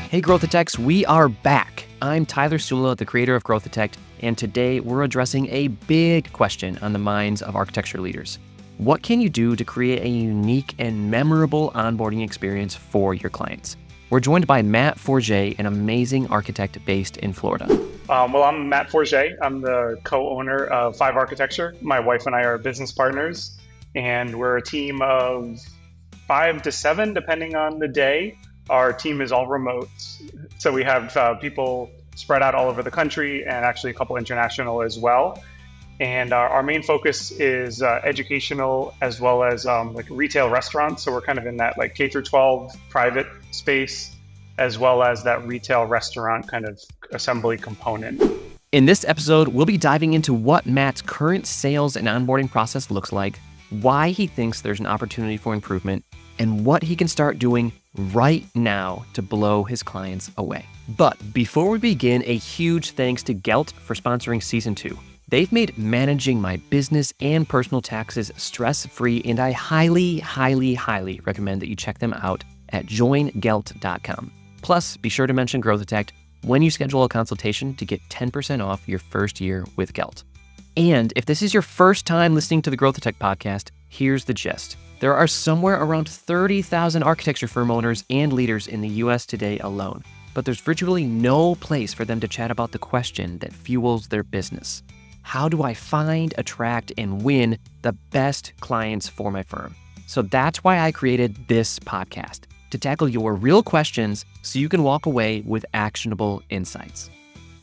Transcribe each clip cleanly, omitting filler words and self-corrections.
Hey Growth Techs, we are back. I'm Tyler Sula, the creator of Growth Tech, and today we're addressing a big question on the minds of architecture leaders. What can you do to create a unique and memorable onboarding experience for your clients? We're joined by Matt Forget, an amazing architect based in Florida. I'm Matt Forget. I'm the co-owner of Five Architecture. My wife and I are business partners, and we're a team of 5 to 7, depending on the day. Our team is all remote, so we have people spread out all over the country and actually a couple international as well. And our main focus is educational as well as like retail restaurants. So we're kind of in that like K through 12 private space, as well as that retail restaurant kind of assembly component. In this episode, we'll be diving into what Matt's current sales and onboarding process looks like, why he thinks there's an opportunity for improvement, and what he can start doing right now to blow his clients away. But before we begin, a huge thanks to Gelt for sponsoring Season 2. They've made managing my business and personal taxes stress-free, and I highly, highly, highly recommend that you check them out at joingelt.com. Plus, be sure to mention Growth Tech when you schedule a consultation to get 10% off your first year with Gelt. And if this is your first time listening to the Growth Tech podcast, here's the gist. There are somewhere around 30,000 architecture firm owners and leaders in the US today alone, but there's virtually no place for them to chat about the question that fuels their business. How do I find, attract, and win the best clients for my firm? So that's why I created this podcast, to tackle your real questions so you can walk away with actionable insights.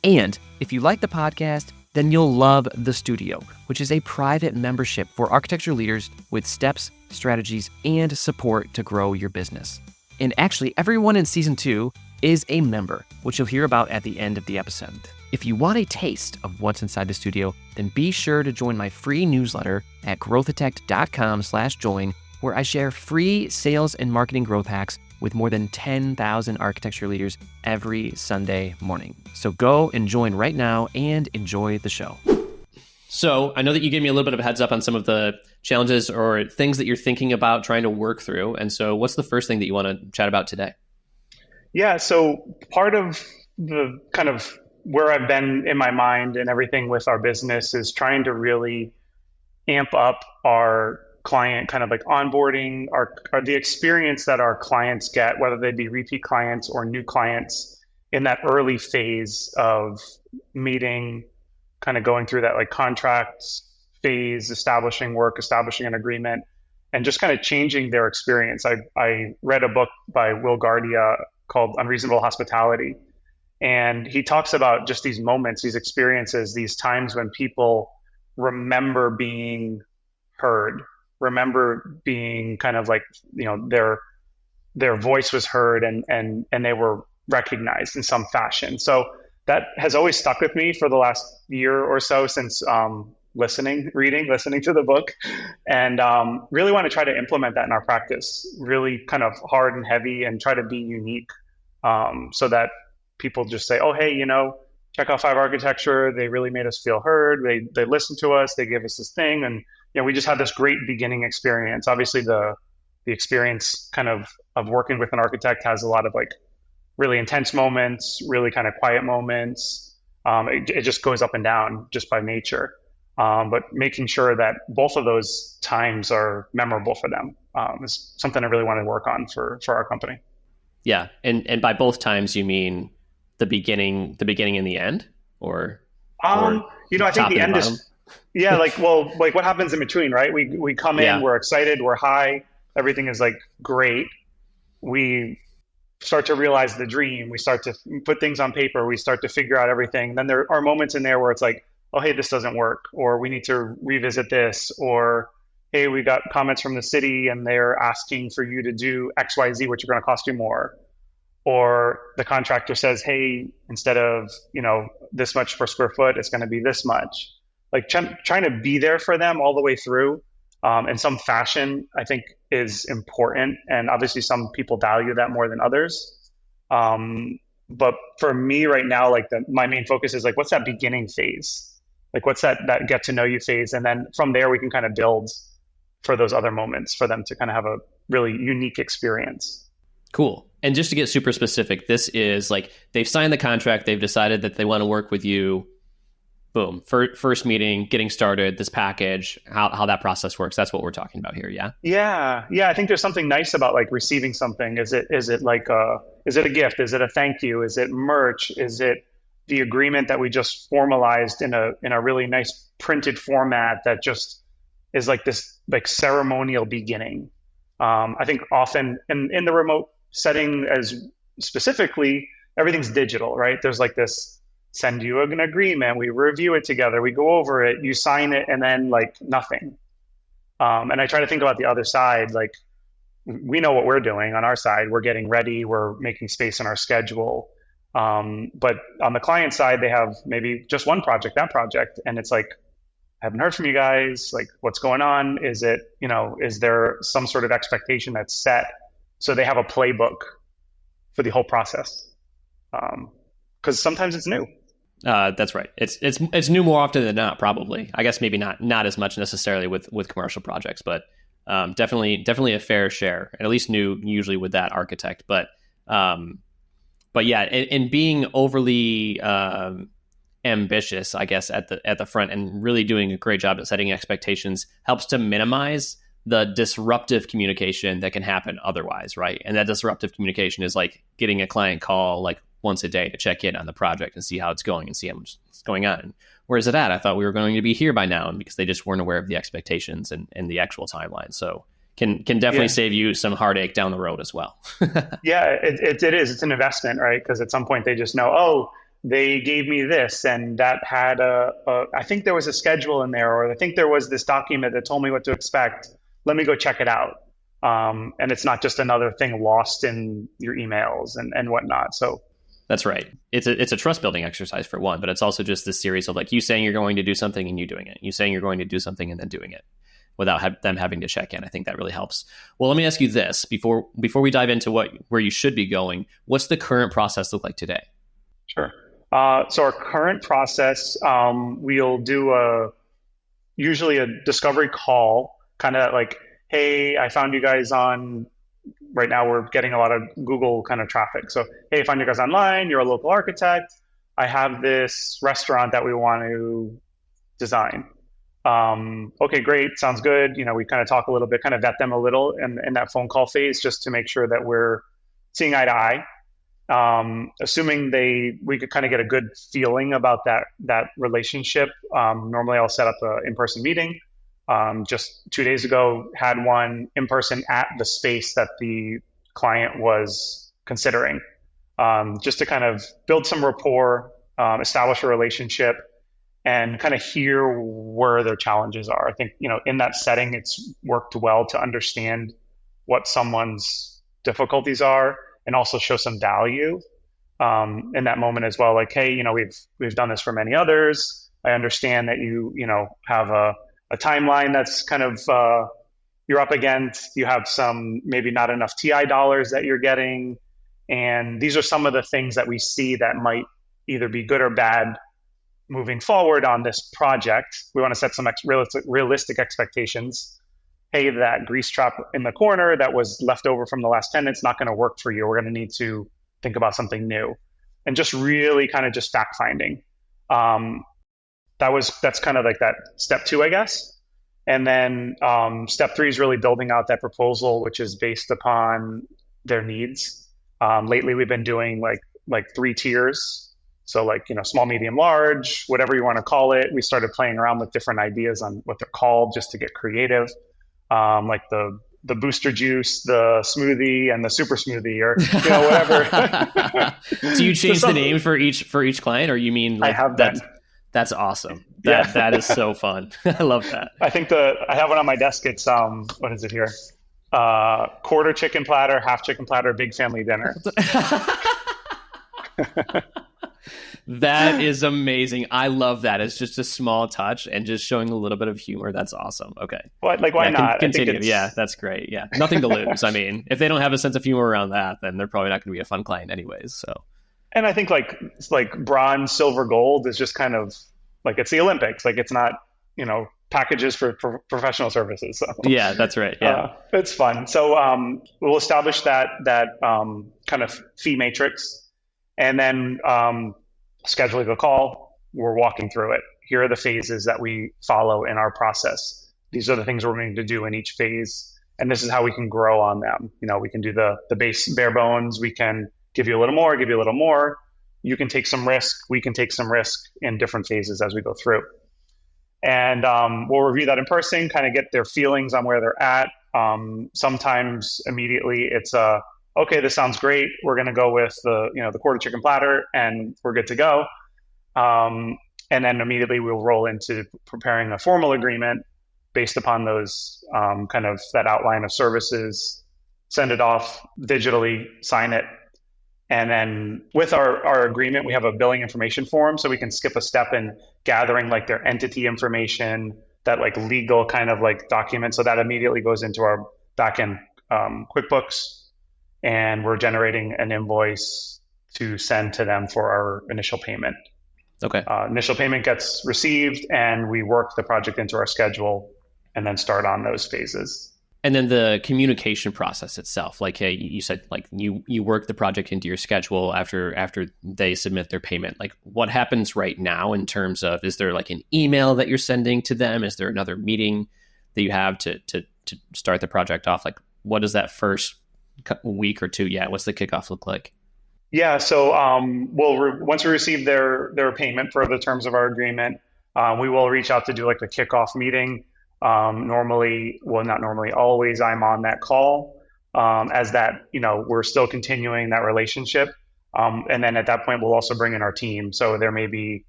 And if you like the podcast, then you'll love The Studio, which is a private membership for architecture leaders with steps, strategies, and support to grow your business. And actually, everyone in Season 2 is a member, which you'll hear about at the end of the episode. If you want a taste of what's inside The Studio, then be sure to join my free newsletter at growthatech.com/join, where I share free sales and marketing growth hacks with more than 10,000 architecture leaders every Sunday morning. So go and join right now and enjoy the show. So I know that you gave me a little bit of a heads up on some of the challenges or things that you're thinking about trying to work through. And so what's the first thing that you want to chat about today? Yeah, so part of the kind of where I've been in my mind and everything with our business is trying to really amp up our client kind of like onboarding, or the experience that our clients get, whether they be repeat clients or new clients, in that early phase of meeting, kind of going through that like contracts phase, establishing work, establishing an agreement, and just kind of changing their experience. I read a book by Will Guardia called Unreasonable Hospitality. And he talks about just these moments, these experiences, these times when people remember being heard, remember being kind of like, you know, their voice was heard and they were recognized in some fashion. So that has always stuck with me for the last year or so since listening to the book, and really want to try to implement that in our practice, really kind of hard and heavy, and try to be unique, so that people just say, oh, hey, you know, check out Five Architecture. They really made us feel heard. They listened to us. They gave us this thing. And, you know, we just had this great beginning experience. Obviously, the experience kind of working with an architect has a lot of like really intense moments, really kind of quiet moments. It just goes up and down just by nature. But making sure that both of those times are memorable for them is something I really want to work on for our company. Yeah. And by both times, you mean the beginning and the end, or you know, I think the end is, yeah, like, well, like what happens in between, right? We come in, we're excited, we're high, everything is like great. We start to realize the dream. We start to put things on paper. We start to figure out everything. And then there are moments in there where it's like, oh, hey, this doesn't work, or we need to revisit this, or hey, we got comments from the city and they're asking for you to do X, Y, Z, which are going to cost you more. Or the contractor says, hey, instead of, you know, this much per square foot, it's going to be this much. Like trying to be there for them all the way through in some fashion, I think is important. And obviously some people value that more than others. But for me right now, like my main focus is like, what's that beginning phase? Like what's that get to know you phase? And then from there, we can kind of build for those other moments for them to kind of have a really unique experience. Cool. And just to get super specific, this is like they've signed the contract, they've decided that they want to work with you. Boom. First meeting, getting started, this package, how that process works. That's what we're talking about here. Yeah. Yeah. Yeah. I think there's something nice about like receiving something. Is it like is it a gift? Is it a thank you? Is it merch? Is it the agreement that we just formalized in a really nice printed format that just is like this like ceremonial beginning? I think often in the remote setting as specifically, everything's digital, right? There's like this send you an agreement, we review it together, we go over it, you sign it, and then like nothing. And I try to think about the other side, like we know what we're doing on our side. We're getting ready, we're making space in our schedule. But on the client side, they have maybe just one project, that project, and it's like, I haven't heard from you guys, like what's going on? Is it, is there some sort of expectation that's set? So they have a playbook for the whole process. Because sometimes it's new. That's right. It's new more often than not, probably. I guess maybe not as much necessarily with commercial projects, but definitely a fair share, and at least new usually with that architect. But yeah, and being overly ambitious, I guess, at the front and really doing a great job at setting expectations helps to minimize the disruptive communication that can happen otherwise, right? And that disruptive communication is like getting a client call like once a day to check in on the project and see how it's going and see how much is going on. And where's it at? I thought we were going to be here by now, and because they just weren't aware of the expectations and the actual timeline. So can definitely save you some heartache down the road as well. Yeah, it is. It's an investment, right? Because at some point they just know, oh, they gave me this, and that had I think there was a schedule in there, or I think there was this document that told me what to expect. Let me go check it out. And it's not just another thing lost in your emails and whatnot. So that's right. It's a trust building exercise for one, but it's also just this series of like you saying you're going to do something and you doing it. You saying you're going to do something and then doing it without them having to check in. I think that really helps. Well, let me ask you this before we dive into where you should be going. What's the current process look like today? Sure. So our current process, we'll do usually a discovery call, kind of like, hey, I found you guys on. Right now, we're getting a lot of Google kind of traffic. So, hey, I found you guys online. You're a local architect. I have this restaurant that we want to design. Okay, great. Sounds good. We kind of talk a little bit, kind of vet them a little in that phone call phase, just to make sure that we're seeing eye to eye. Assuming we could kind of get a good feeling about that relationship. Normally, I'll set up an in-person meeting. Just 2 days ago, had one in person at the space that the client was considering, just to kind of build some rapport, establish a relationship, and kind of hear where their challenges are. I think, in that setting, it's worked well to understand what someone's difficulties are and also show some value in that moment as well. Like, hey, we've done this for many others. I understand that you have a timeline that's kind of you're up against. You have some maybe not enough TI dollars that you're getting, and these are some of the things that we see that might either be good or bad moving forward on this project. We want to set some realistic expectations. Hey, that grease trap in the corner that was left over from the last tenant's not going to work for you. We're going to need to think about something new, and just really kind of just fact finding. That's kind of like that step 2, I guess. And then step 3 is really building out that proposal, which is based upon their needs. Lately, we've been doing like 3 tiers. So like, small, medium, large, whatever you want to call it. We started playing around with different ideas on what they're called just to get creative. Like the booster juice, the smoothie, and the super smoothie, or whatever. Do you change the name for each client, or you mean like I have that? That's awesome. That is so fun. I love that. I think I have one on my desk. It's what is it here? Quarter chicken platter, half chicken platter, big family dinner. That is amazing. I love that. It's just a small touch and just showing a little bit of humor. That's awesome. Okay. What? Like, why not? Continue. Yeah, that's great. Yeah. Nothing to lose. I mean, if they don't have a sense of humor around that, then they're probably not going to be a fun client anyways. So. And I think it's like bronze, silver, gold is just kind of like, it's the Olympics. Like, it's not, packages for professional services. So Yeah, that's right. Yeah. it's fun. So we'll establish that kind of fee matrix, and then scheduling a call. We're walking through it. Here are the phases that we follow in our process. These are the things we're going to do in each phase, and this is how we can grow on them. We can do the base bare bones. We can give you a little more, give you a little more. You can take some risk. We can take some risk in different phases as we go through. And we'll review that in person, kind of get their feelings on where they're at. Sometimes immediately it's okay, this sounds great. We're going to go with the quarter chicken platter, and we're good to go. And then immediately we'll roll into preparing a formal agreement based upon those kind of that outline of services, send it off digitally, sign it. And then with our agreement, we have a billing information form, so we can skip a step in gathering like their entity information, that like legal kind of like document. So that immediately goes into our backend QuickBooks, and we're generating an invoice to send to them for our initial payment. Okay. Initial payment gets received, and we work the project into our schedule and then start on those phases. And then the communication process itself, like, hey, you said like you work the project into your schedule after they submit their payment. Like, what happens right now in terms of, is there like an email that you're sending to them? Is there another meeting that you have to start the project off? Like, what does that first week or two? Yeah, what's the kickoff look like? Yeah, so once we receive their payment for the terms of our agreement, we will reach out to do like a kickoff meeting. Normally, well, not normally, always I'm on that call as that, we're still continuing that relationship. And then at that point, we'll also bring in our team. So there may be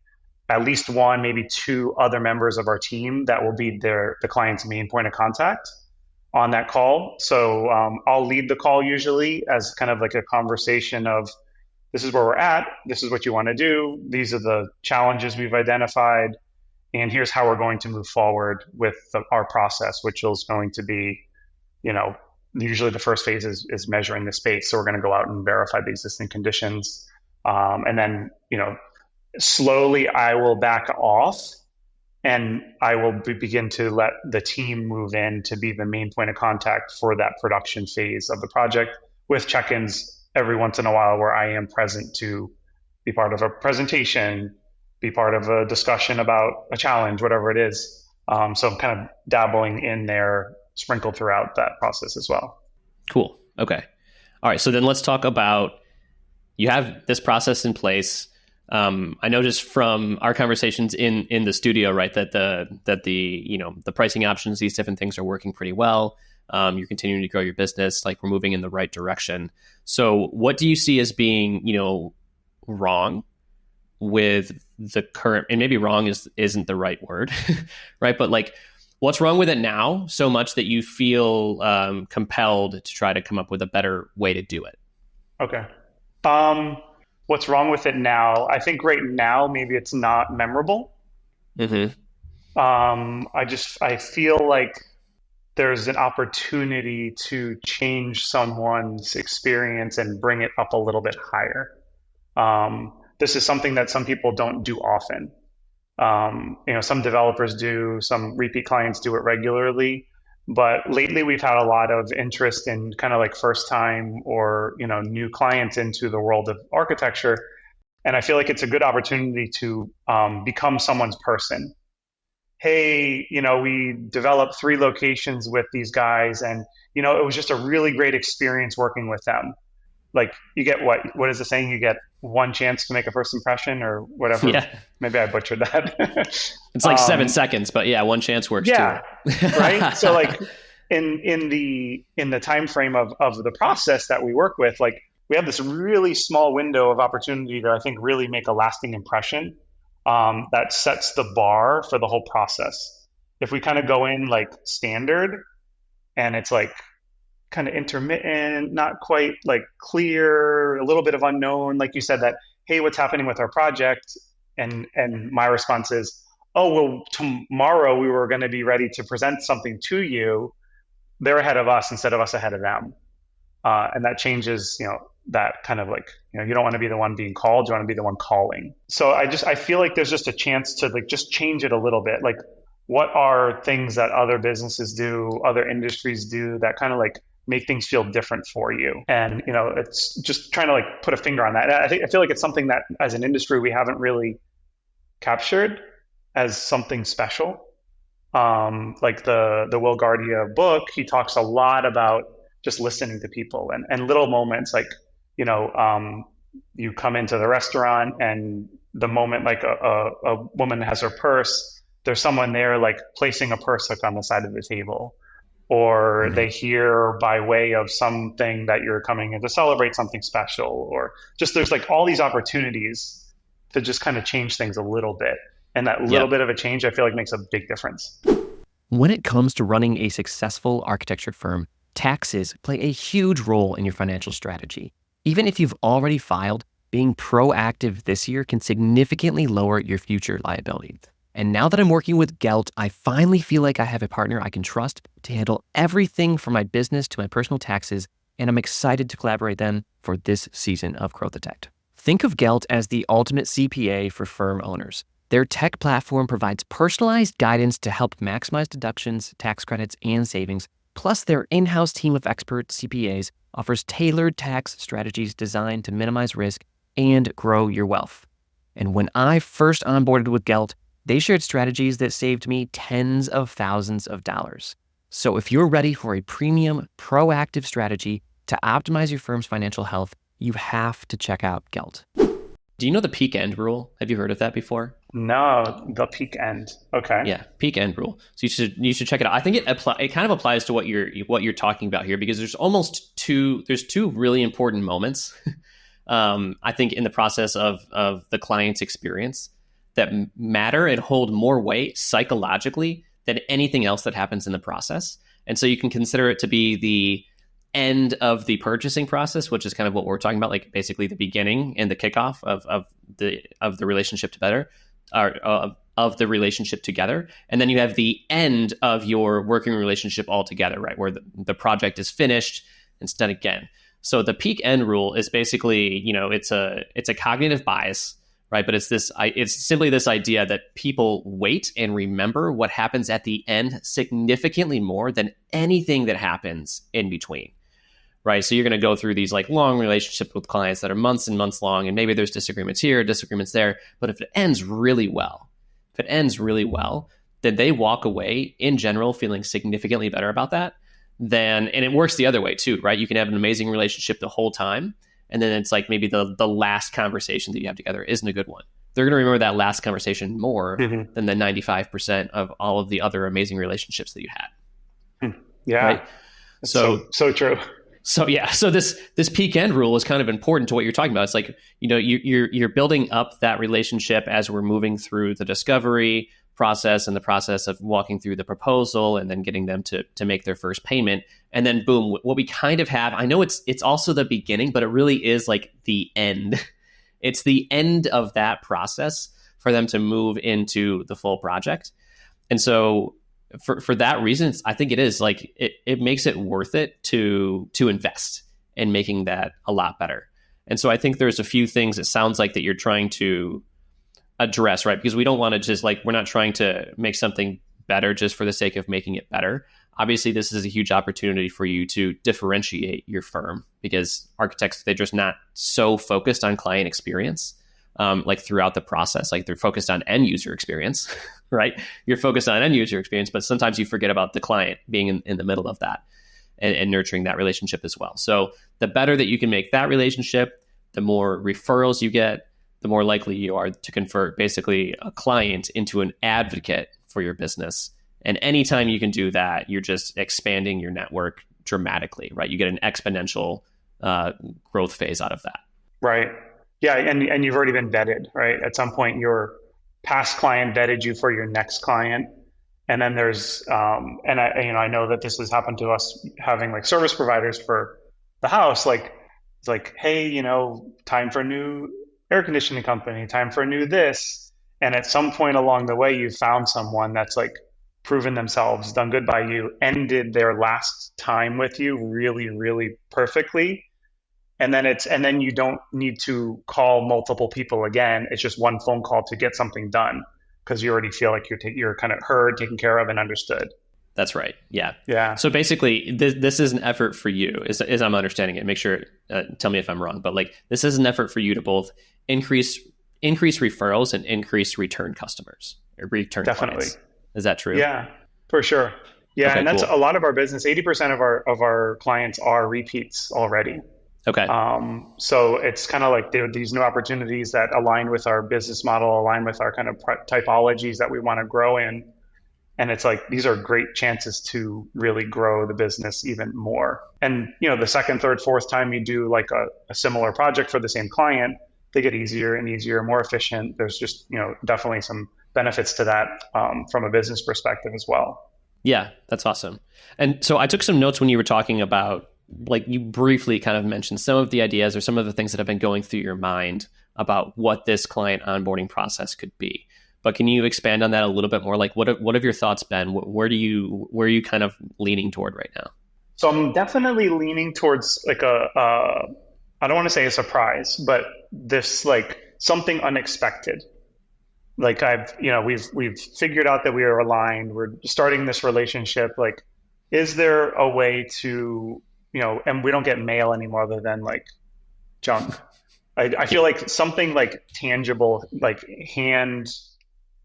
at least one, maybe two other members of our team that will be the client's main point of contact on that call. So I'll lead the call usually as kind of like a conversation of, this is where we're at, this is what you want to do, these are the challenges we've identified, and here's how we're going to move forward with our process, which is going to be, usually the first phase is measuring the space. So we're going to go out and verify the existing conditions. And then, slowly I will back off, and I will begin to let the team move in to be the main point of contact for that production phase of the project, with check-ins every once in a while where I am present to be part of a presentation, be part of a discussion about a challenge, whatever it is. So I'm kind of dabbling in there, sprinkled throughout that process as well. Cool. Okay. All right. So then let's talk about, you have this process in place. I noticed from our conversations in the studio, right, that the pricing options, these different things are working pretty well. You're continuing to grow your business, like we're moving in the right direction. So what do you see as being, wrong with the current, and maybe wrong isn't the right word, right? But like, what's wrong with it now so much that you feel compelled to try to come up with a better way to do it? Okay. What's wrong with it now? I think right now, maybe it's not memorable. Mm-hmm. I feel like there's an opportunity to change someone's experience and bring it up a little bit higher. This is something that some people don't do often. Some developers do, some repeat clients do it regularly, but lately we've had a lot of interest in kind of like first time or, new clients into the world of architecture. And I feel like it's a good opportunity to become someone's person. Hey, we developed 3 locations with these guys, and, it was just a really great experience working with them. Like, you get what is the saying? You get one chance to make a first impression or whatever. Yeah. Maybe I butchered that. It's like 7 seconds, but yeah, one chance works too. Right. So like in the time frame of the process that we work with, like we have this really small window of opportunity to, I think, really make a lasting impression that sets the bar for the whole process. If we kind of go in like standard and it's like kind of intermittent, not quite like clear, a little bit of unknown, like you said, that, hey, what's happening with our project? And my response is, oh, well, tomorrow we were going to be ready to present something to you. They're ahead of us instead of us ahead of them. And that changes, that kind of like, you don't want to be the one being called, you want to be the one calling. So I feel like there's just a chance to like just change it a little bit. Like what are things that other businesses do, other industries do that kind of like make things feel different for you. And, it's just trying to like put a finger on that. I feel like it's something that as an industry, we haven't really captured as something special. Like the Will Guardia book, he talks a lot about just listening to people and little moments like, you come into the restaurant and the moment like a woman has her purse, there's someone there like placing a purse hook on the side of the table, or Mhm. they hear by way of something that you're coming in to celebrate something special, or just there's like all these opportunities to just kind of change things a little bit. And that little Yep. bit of a change, I feel like makes a big difference. When it comes to running a successful architecture firm, taxes play a huge role in your financial strategy. Even if you've already filed, being proactive this year can significantly lower your future liability. And now that I'm working with Gelt, I finally feel like I have a partner I can trust to handle everything from my business to my personal taxes, and I'm excited to collaborate then for this season of Growth Detect. Think of Gelt as the ultimate CPA for firm owners. Their tech platform provides personalized guidance to help maximize deductions, tax credits, and savings. Plus, their in-house team of expert CPAs offers tailored tax strategies designed to minimize risk and grow your wealth. And when I first onboarded with Gelt, they shared strategies that saved me tens of thousands of dollars. So if you're ready for a premium, proactive strategy to optimize your firm's financial health, you have to check out Gelt. Do you know the peak end rule? Have you heard of that before? No, the peak end. Okay. Yeah, peak end rule. So you should check it out. I think it kind of applies to what you're talking about here, because there's two really important moments. I think in the process of the client's experience that matter and hold more weight psychologically than anything else that happens in the process. And so you can consider it to be the end of the purchasing process, which is kind of what we're talking about, like basically the beginning and the kickoff of the relationship to better, or of the relationship together. And then you have the end of your working relationship altogether, right? Where the project is finished and done again. So the peak end rule is basically, it's a cognitive bias, right? But it's simply this idea that people wait and remember what happens at the end significantly more than anything that happens in between. Right. So you're going to go through these like long relationships with clients that are months and months long, and maybe there's disagreements here, disagreements there. But if it ends really well, then they walk away in general feeling significantly better about that. And it works the other way too, right? You can have an amazing relationship the whole time, and then it's like maybe the last conversation that you have together isn't a good one. They're going to remember that last conversation more than the 95% of all of the other amazing relationships that you had. Yeah. Right. That's so true. So yeah, so this peak end rule is kind of important to what you're talking about. It's like, you're building up that relationship as we're moving through the discovery process and the process of walking through the proposal and then getting them to make their first payment. And then boom, what we kind of have, I know it's also the beginning, but it really is like the end. It's the end of that process for them to move into the full project. And so for that reason, I think it is like it makes it worth it to invest in making that a lot better. And so I think there's a few things it sounds like that you're trying to address, right? Because we don't want to just we're not trying to make something better just for the sake of making it better. Obviously, this is a huge opportunity for you to differentiate your firm, because architects, they're just not so focused on client experience throughout the process. Like they're focused on end user experience, right? You're focused on end user experience, but sometimes you forget about the client being in the middle of that and nurturing that relationship as well. So the better that you can make that relationship, the more referrals you get, the more likely you are to convert basically a client into an advocate for your business. And anytime you can do that, you're just expanding your network dramatically, right? You get an exponential growth phase out of that. Right. Yeah. And you've already been vetted, right? At some point, your past client vetted you for your next client. And then there's, and I know that this has happened to us having like service providers for the house. Like, it's like, hey, time for a new air conditioning company, time for a new this. And at some point along the way, you found someone that's like proven themselves, done good by you, ended their last time with you really, really perfectly. And then you don't need to call multiple people again. It's just one phone call to get something done. because you already feel like you're kind of heard, taken care of, and understood. That's right. Yeah. Yeah. So basically, this is an effort for you, as I'm understanding it. Make sure, tell me if I'm wrong, but like this is an effort for you to both increase referrals and increase return customers or return Definitely. clients. Is that true? Yeah, for sure. Yeah, Okay, and that's cool. a lot of our business. 80% of our clients are repeats already. Okay. So it's kind of like there are these new opportunities that align with our business model, align with our kind of typologies that we want to grow in. And it's like, these are great chances to really grow the business even more. And, the second, third, fourth time you do like a similar project for the same client, they get easier and easier, more efficient. There's just, definitely some benefits to that from a business perspective as well. Yeah, that's awesome. And so I took some notes when you were talking about, like you briefly kind of mentioned some of the ideas or some of the things that have been going through your mind about what this client onboarding process could be. But can you expand on that a little bit more? Like, what have your thoughts been? Where are you kind of leaning toward right now? So I'm definitely leaning towards like I don't want to say a surprise, but this like something unexpected. Like we've figured out that we are aligned. We're starting this relationship. Like, is there a way to, and we don't get mail anymore other than like junk. I feel like something like tangible, like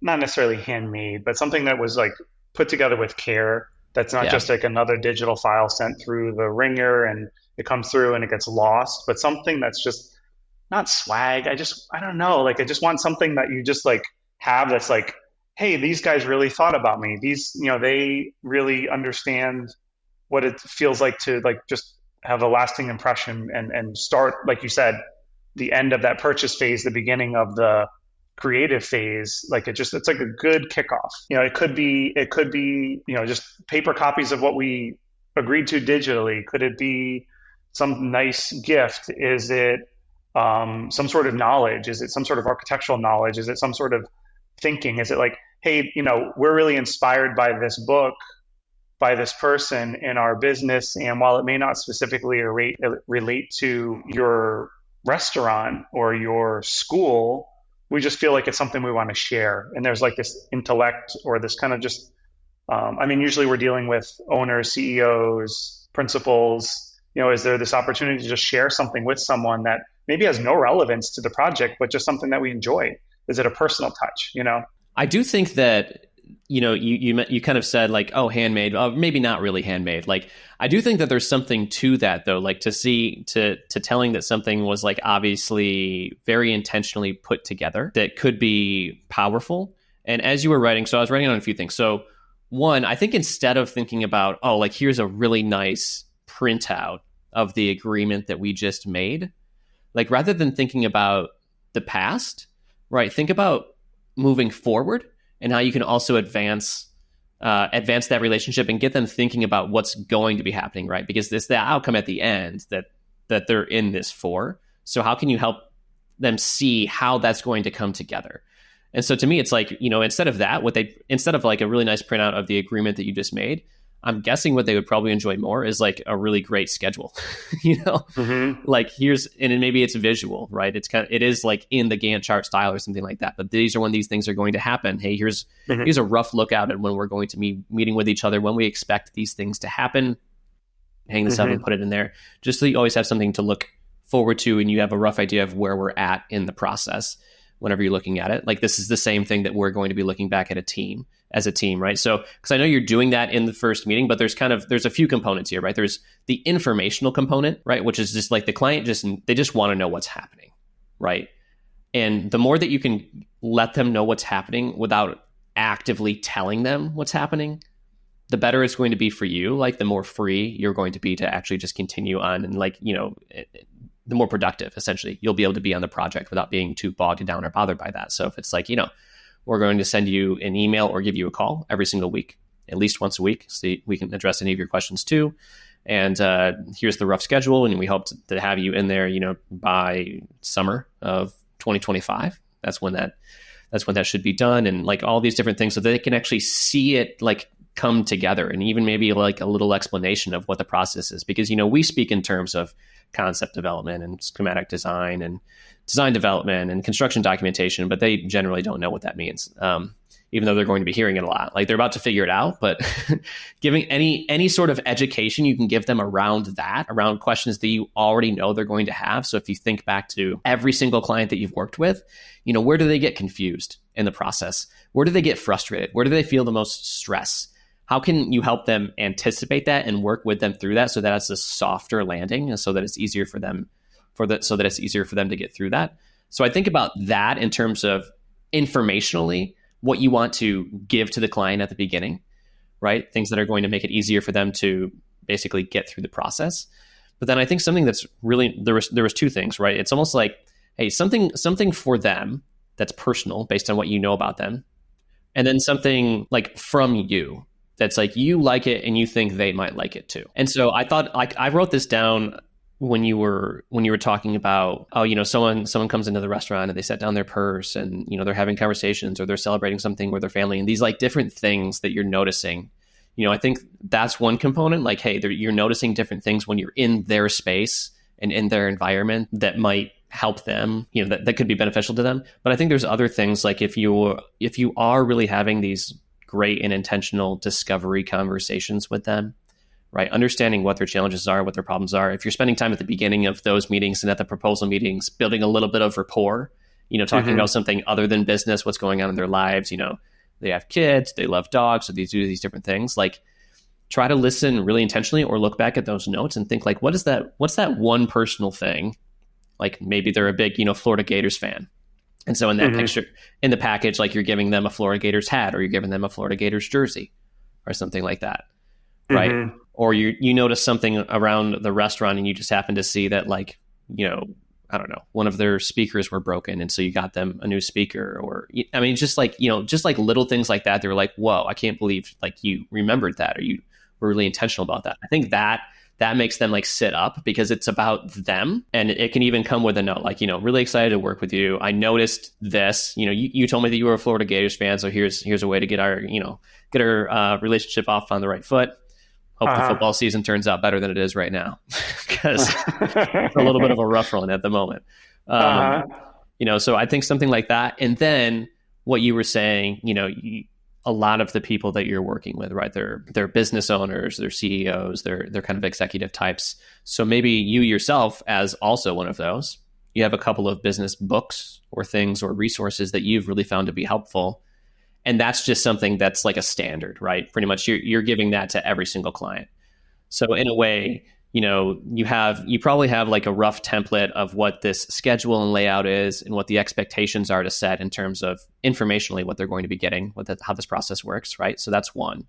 not necessarily handmade, but something that was like put together with care. That's not just like another digital file sent through the ringer and it comes through and it gets lost, but something that's just not swag. I don't know. Like, I just want something that you just like have that's like, hey, these guys really thought about me. These, they really understand what it feels like to like just have a lasting impression and start, like you said, the end of that purchase phase, the beginning of the creative phase. Like it's like a good kickoff. It could be, just paper copies of what we agreed to digitally. Could it be some nice gift? Is it some sort of knowledge? Is it some sort of architectural knowledge? Is it some sort of thinking? Is it like, hey, we're really inspired by this book, by this person in our business, and while it may not specifically relate to your restaurant or your school, we just feel like it's something we want to share. And there's like this intellect or this kind of just, usually we're dealing with owners, CEOs, principals. Is there this opportunity to just share something with someone that maybe has no relevance to the project, but just something that we enjoy? Is it a personal touch? I do think that, you kind of said like, oh, handmade, maybe not really handmade. Like, I do think that there's something to that though, like to telling that something was like obviously very intentionally put together that could be powerful. And as you were writing, so I was writing on a few things. So one, I think instead of thinking about, oh, like here's a really nice printout of the agreement that we just made, like rather than thinking about the past, right? Think about moving forward and how you can also advance that relationship and get them thinking about what's going to be happening, right? Because it's the outcome at the end that they're in this for. So how can you help them see how that's going to come together? And so to me, it's like, instead of like a really nice printout of the agreement that you just made, I'm guessing what they would probably enjoy more is like a really great schedule, like and maybe it's visual, right? It is like in the Gantt chart style or something like that. But these are when these things are going to happen. Hey, here's a rough lookout at when we're going to be meeting with each other, when we expect these things to happen. Hang this up and put it in there, just so you always have something to look forward to and you have a rough idea of where we're at in the process whenever you're looking at it. Like, this is the same thing that we're going to be looking back at as a team, right? So, because I know you're doing that in the first meeting, but there's a few components here, right? There's the informational component, right? Which is just like the client they just want to know what's happening, right? And the more that you can let them know what's happening without actively telling them what's happening, the better it's going to be for you. Like, the more free you're going to be to actually just continue on, and like, the more productive, essentially, you'll be able to be on the project without being too bogged down or bothered by that. So if it's like, we're going to send you an email or give you a call every single week, at least once a week, so we can address any of your questions too. And here's the rough schedule, and we hope to have you in there, by summer of 2025. That's when that should be done, and like all these different things, so that they can actually see it like come together, and even maybe like a little explanation of what the process is, because we speak in terms of concept development and schematic design and design development and construction documentation, but they generally don't know what that means. even though they're going to be hearing it a lot. Like they're about to figure it out, but giving any sort of education you can give them around that, around questions that you already know they're going to have. So if you think back to every single client that you've worked with, where do they get confused in the process? Where do they get frustrated? Where do they feel the most stress? How can you help them anticipate that and work with them through that so that it's a softer landing and so that it's easier for them to get through that? So I think about that in terms of informationally, what you want to give to the client at the beginning, right? Things that are going to make it easier for them to basically get through the process. But then I think something that's really, there was two things, right? It's almost like, hey, something for them that's personal based on what you know about them. And then something like from you that's like, you like it and you think they might like it too. And so I thought, like, I wrote this down when you were talking about, someone comes into the restaurant and they set down their purse and, they're having conversations or they're celebrating something with their family, and these like different things that you're noticing. I think that's one component. Like, hey, you're noticing different things when you're in their space and in their environment that might help them, that could be beneficial to them. But I think there's other things, like if you are really having these great and intentional discovery conversations with them, right? Understanding what their challenges are, what their problems are. If you're spending time at the beginning of those meetings and at the proposal meetings, building a little bit of rapport, talking about something other than business, what's going on in their lives, they have kids, they love dogs, so they do these different things. Like, try to listen really intentionally or look back at those notes and think like, what's that one personal thing? Like maybe they're a big, Florida Gators fan. And so in that picture, in the package, like you're giving them a Florida Gators hat or you're giving them a Florida Gators jersey or something like that. Right. Or you notice something around the restaurant and you just happen to see that, like, I don't know, one of their speakers were broken. And so you got them a new speaker, or, I mean, just like little things like that. They were like, whoa, I can't believe like you remembered that, or you were really intentional about that. I think that makes them like sit up because it's about them. And it can even come with a note, like, really excited to work with you. I noticed this, you told me that you were a Florida Gators fan. So here's a way to get our relationship off on the right foot. Hope the football season turns out better than it is right now, because it's a little bit of a rough one at the moment. So I think something like that. And then what you were saying, a lot of the people that you're working with, right? They're business owners, they're CEOs, they're kind of executive types. So maybe you yourself, as also one of those, you have a couple of business books or things or resources that you've really found to be helpful. And that's just something that's like a standard, right? Pretty much you're giving that to every single client. So in a way, you probably have like a rough template of what this schedule and layout is and what the expectations are to set in terms of informationally what they're going to be getting, how this process works, right? So that's one.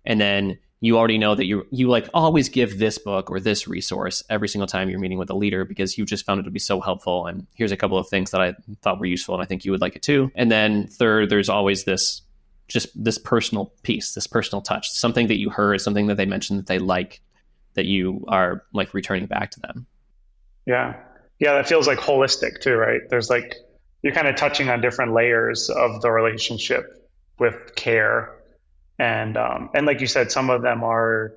And then you already know that you like always give this book or this resource every single time you're meeting with a leader because you just found it to be so helpful. And here's a couple of things that I thought were useful and I think you would like it too. And then third, there's always this personal piece, this personal touch, something that you heard, something that they mentioned that they like, that you are like returning back to them. Yeah. That feels like holistic too, right? There's like, you're kind of touching on different layers of the relationship with care. And like you said, some of them are,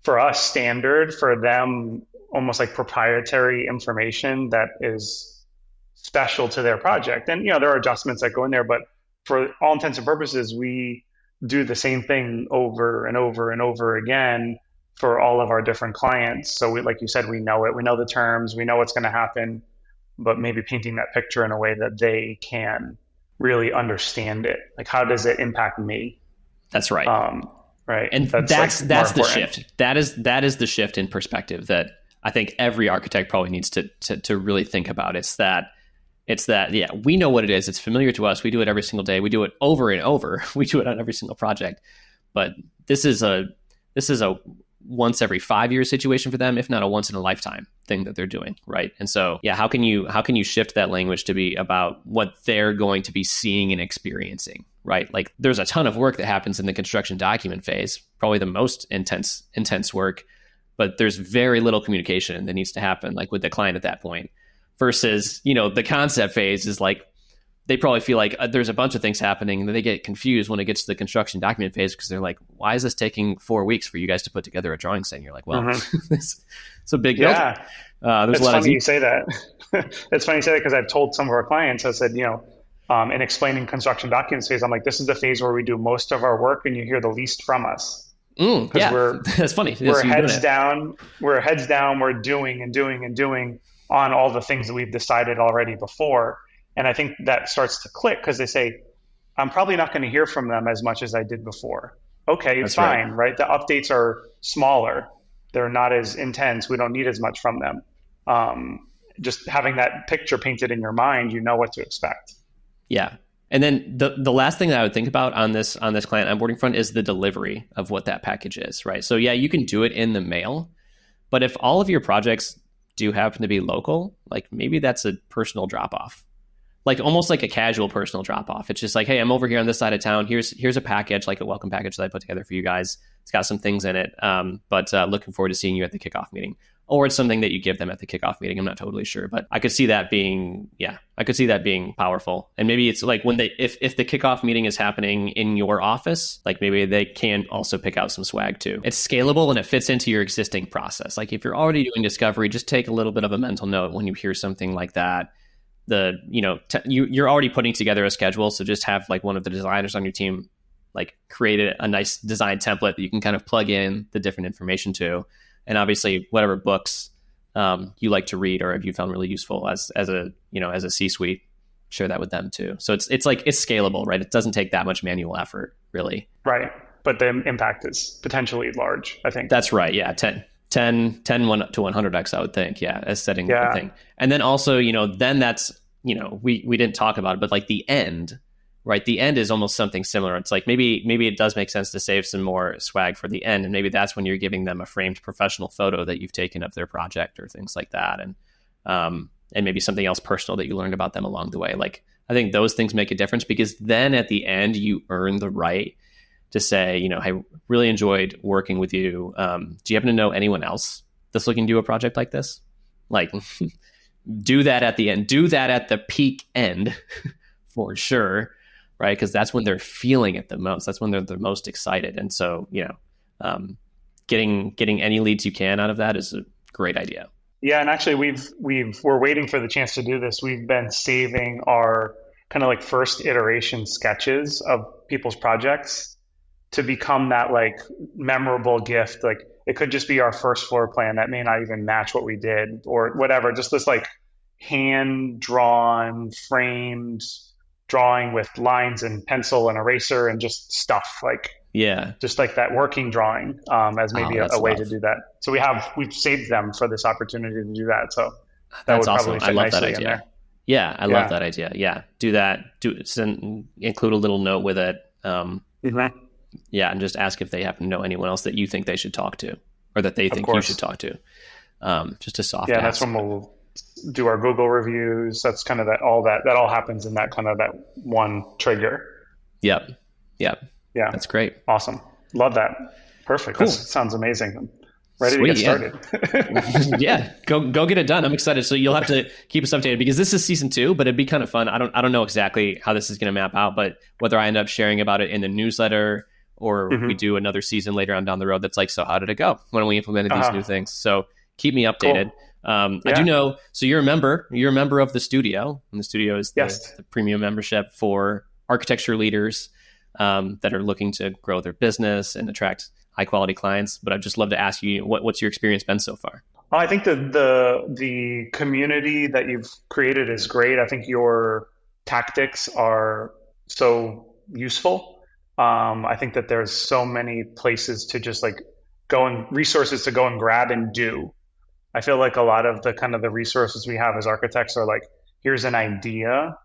for us, standard, for them, almost like proprietary information that is special to their project. And, there are adjustments that go in there, but for all intents and purposes, we do the same thing over and over and over again for all of our different clients. So like you said, we know it, we know the terms, we know what's going to happen, but maybe painting that picture in a way that they can really understand it. Like, how does it impact me? That's right. Right. And that's the shift. That is the shift in perspective that I think every architect probably needs to really think about. It's that, yeah, we know what it is. It's familiar to us. We do it every single day. We do it over and over. We do it on every single project. But this is a once every 5 year situation for them, if not a once in a lifetime thing that they're doing, right? And so, yeah, how can you shift that language to be about what they're going to be seeing and experiencing, right? Like, there's a ton of work that happens in the construction document phase, probably the most intense work, but there's very little communication that needs to happen, like with the client at that point. Versus, the concept phase is like, they probably feel like there's a bunch of things happening and they get confused when it gets to the construction document phase because they're like, why is this taking 4 weeks for you guys to put together a drawing set? And you're like, well, it's a big deal. Yeah. It's funny you say that. It's funny you say that because I've told some of our clients, I said, in explaining construction documents phase, I'm like, this is the phase where we do most of our work and you hear the least from us. Because Yeah, that's funny. we're Yes, you're doing heads it. down, we're doing and doing and doing on all the things that we've decided already before. And I think that starts to click because they say, I'm probably not going to hear from them as much as I did before. Okay, That's right. fine, right? The updates are smaller. They're not as intense. We don't need as much from them. Just having that picture painted in your mind, you know what to expect. Yeah. And then the last thing that I would think about on this client onboarding front is the delivery of what that package is, right? So yeah, you can do it in the mail, but if all of your projects do happen to be local, like maybe that's a personal drop off, like almost like a casual personal drop off. It's just like, hey, I'm over here on this side of town. Here's a package, like a welcome package that I put together for you guys. It's got some things in it, but looking forward to seeing you at the kickoff meeting. Or it's something that you give them at the kickoff meeting. I'm not totally sure, but I could see that being, I could see that being powerful. And maybe it's like when if the kickoff meeting is happening in your office, like maybe they can also pick out some swag too. It's scalable and it fits into your existing process. Like if you're already doing discovery, just take a little bit of a mental note when you hear something like that. You're already putting together a schedule, so just have like one of the designers on your team like create a nice design template that you can kind of plug in the different information to. And obviously, whatever books you like to read or if you found really useful as a C-suite, share that with them too. So it's scalable, right? It doesn't take that much manual effort, really. Right. But the impact is potentially large, I think. That's right. Yeah. 10 to 100x, I would think. Yeah. As setting the thing. And then also, then that's, we didn't talk about it, but like the end, right? The end is almost something similar. It's like maybe it does make sense to save some more swag for the end. And maybe that's when you're giving them a framed professional photo that you've taken of their project or things like that. And maybe something else personal that you learned about them along the way. Like, I think those things make a difference because then at the end, you earn the right to say, I really enjoyed working with you. Do you happen to know anyone else that's looking to do a project like this? Like, do that at the end. Do that at the peak end for sure. Right, because that's when they're feeling it the most. That's when they're the most excited, and so getting any leads you can out of that is a great idea. Yeah, and actually, we're waiting for the chance to do this. We've been saving our kind of like first iteration sketches of people's projects to become that like memorable gift. Like it could just be our first floor plan that may not even match what we did or whatever. Just this like hand drawn, framed drawing with lines and pencil and eraser and just stuff like just like that working drawing as maybe a way to do that. So we've saved them for this opportunity to do that. So that would probably fit nicely in there. Yeah, I love that idea. Yeah, do that. Include a little note with it. Yeah, and just ask if they happen to know anyone else that you think they should talk to, or that they think you should talk to. Just a soft. Yeah, ask. That's when we'll do our Google reviews. That's kind of that all happens in that kind of that one trigger. Yep. Yeah. That's great. Awesome. Love that. Perfect. Cool. That sounds amazing. I'm ready Sweet, to get started. Yeah. Go get it done. I'm excited. So you'll have to keep us updated because this is season 2, but it'd be kind of fun. I don't know exactly how this is going to map out, but whether I end up sharing about it in the newsletter or we do another season later on down the road, that's like, so how did it go when we implemented these new things? So keep me updated. Cool. I do know. So you're a member of the studio, and the studio is the premium membership for architecture leaders that are looking to grow their business and attract high quality clients. But I'd just love to ask you, what's your experience been so far? I think the community that you've created is great. I think your tactics are so useful. I think that there's so many places to just like resources to go and grab and do. I feel like a lot of the kind of the resources we have as architects are like, here's an idea,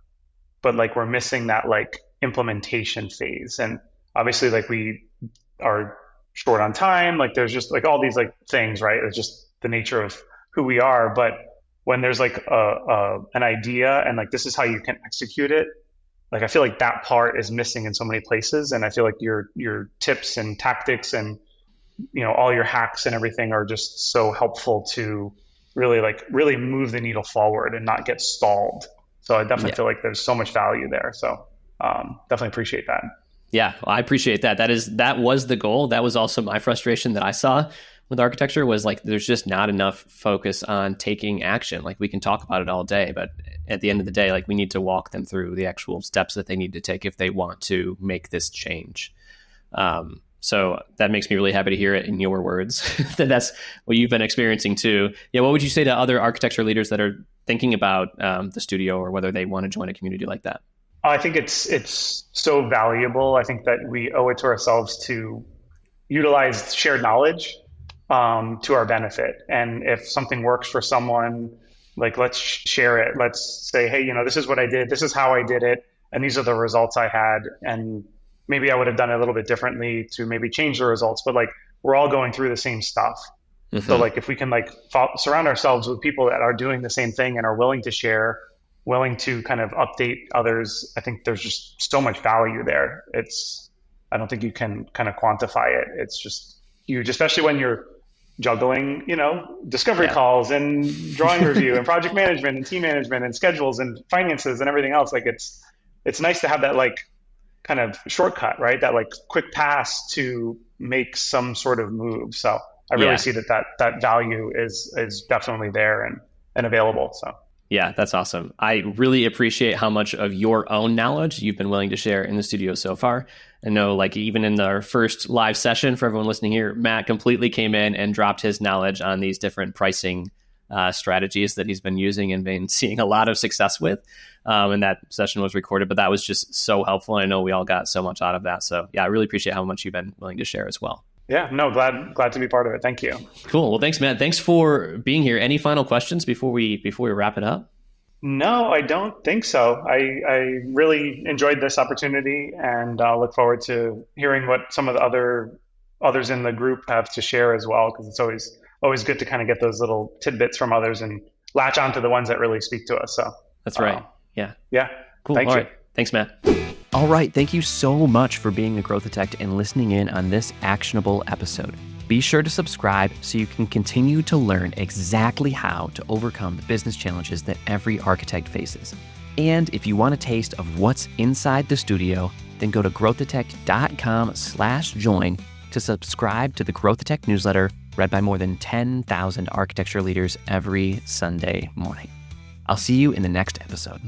but like we're missing that like implementation phase. And obviously like we are short on time. Like there's just like all these like things, right? It's just the nature of who we are. But when there's like an idea and like, this is how you can execute it. Like, I feel like that part is missing in so many places. And I feel like your tips and tactics and all your hacks and everything are just so helpful to really move the needle forward and not get stalled. So I definitely feel like there's so much value there. So definitely appreciate that. Yeah, well, I appreciate that. That was the goal. That was also my frustration that I saw with architecture was like, there's just not enough focus on taking action. Like we can talk about it all day, but at the end of the day, like we need to walk them through the actual steps that they need to take if they want to make this change. So that makes me really happy to hear it in your words, that that's what you've been experiencing too. Yeah. What would you say to other architecture leaders that are thinking about the studio, or whether they want to join a community like that? I think it's so valuable. I think that we owe it to ourselves to utilize shared knowledge to our benefit. And if something works for someone, like let's share it. Let's say, hey, this is what I did. This is how I did it. And these are the results I had. And maybe I would have done it a little bit differently to maybe change the results, but like we're all going through the same stuff. Mm-hmm. So like if we can like surround ourselves with people that are doing the same thing and are willing to share, willing to kind of update others, I think there's just so much value there. I don't think you can kind of quantify it. It's just huge, especially when you're juggling, discovery calls and drawing review and project management and team management and schedules and finances and everything else. Like it's nice to have that like kind of shortcut, right? That like quick pass to make some sort of move. So I really see that value is definitely there and available. So. Yeah, that's awesome. I really appreciate how much of your own knowledge you've been willing to share in the studio so far. I know like even in our first live session, for everyone listening here, Matt completely came in and dropped his knowledge on these different pricing strategies that he's been using and been seeing a lot of success with. And that session was recorded, but that was just so helpful. And I know we all got so much out of that. So yeah, I really appreciate how much you've been willing to share as well. Yeah, no, glad to be part of it. Thank you. Cool. Well, thanks, Matt. Thanks for being here. Any final questions before we wrap it up? No, I don't think so. I really enjoyed this opportunity, and I'll look forward to hearing what some of the others in the group have to share as well, because it's always good to kind of get those little tidbits from others and latch onto the ones that really speak to us. So that's right. Yeah. Cool. Thank you. Right. Thanks, Matt. All right. Thank you so much for being a Growth Architect and listening in on this actionable episode. Be sure to subscribe so you can continue to learn exactly how to overcome the business challenges that every architect faces. And if you want a taste of what's inside the studio, then go to growtharchitect.com/join to subscribe to the Growth Architect newsletter read by more than 10,000 architecture leaders every Sunday morning. I'll see you in the next episode.